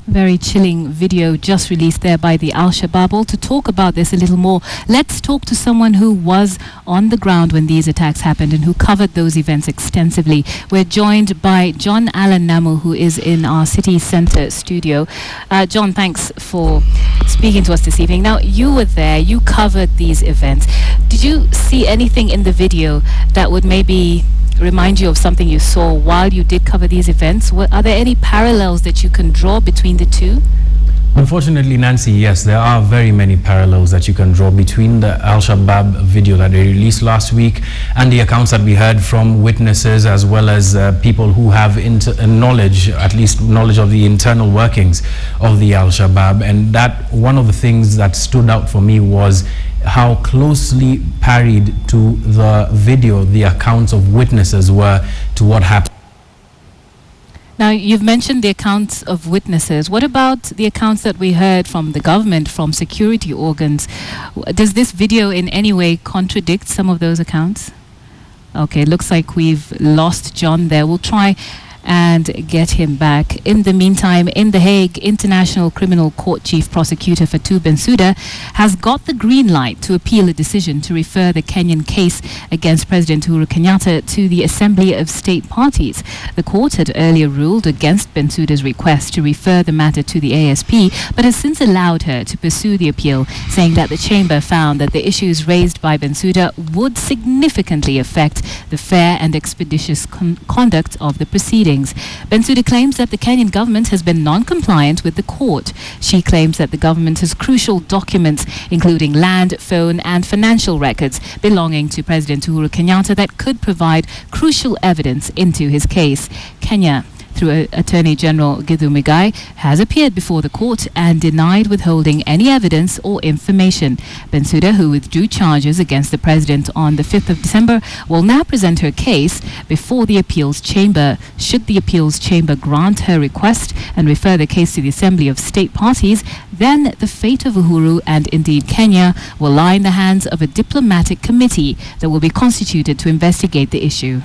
Very chilling video just released there by the al-shabaab. Well, to talk about this a little more, let's talk to someone who was on the ground when these attacks happened and who covered those events extensively. We're joined by John Allen Namu, who is in our city centre studio. John, thanks for speaking to us this evening. Now, you were there, you covered these events. Did you see anything in the video that would maybe remind you of something you saw while you did cover these events? Are there any parallels that you can draw between the two? Unfortunately, Nancy, yes, there are very many parallels that you can draw between the al-shabaab video that they released last week and the accounts that we heard from witnesses, as well as people who have knowledge, at least knowledge of the internal workings of the al-shabaab. And that one of the things that stood out for me was how closely parried to the video the accounts of witnesses were to what happened. Now, you've mentioned the accounts of witnesses. What about the accounts that we heard from the government, from security organs? Does this video in any way contradict some of those accounts? Okay, looks like we've lost John there. We'll try and get him back. In the meantime, in The Hague, International Criminal Court Chief Prosecutor Fatou Bensouda has got the green light to appeal a decision to refer the Kenyan case against President Uhuru Kenyatta to the Assembly of State Parties. The court had earlier ruled against Bensouda's request to refer the matter to the ASP, but has since allowed her to pursue the appeal, saying that the chamber found that the issues raised by Bensouda would significantly affect the fair and expeditious conduct of the proceedings. Bensouda claims that the Kenyan government has been non-compliant with the court. She claims that the government has crucial documents, including land, phone and financial records belonging to President Uhuru Kenyatta that could provide crucial evidence into his case. Kenya, through Attorney General Githu Muigai, has appeared before the court and denied withholding any evidence or information. Bensouda, who withdrew charges against the president on the 5th of December, will now present her case before the appeals chamber. Should the appeals chamber grant her request and refer the case to the Assembly of State Parties, then the fate of Uhuru and indeed Kenya will lie in the hands of a diplomatic committee that will be constituted to investigate the issue.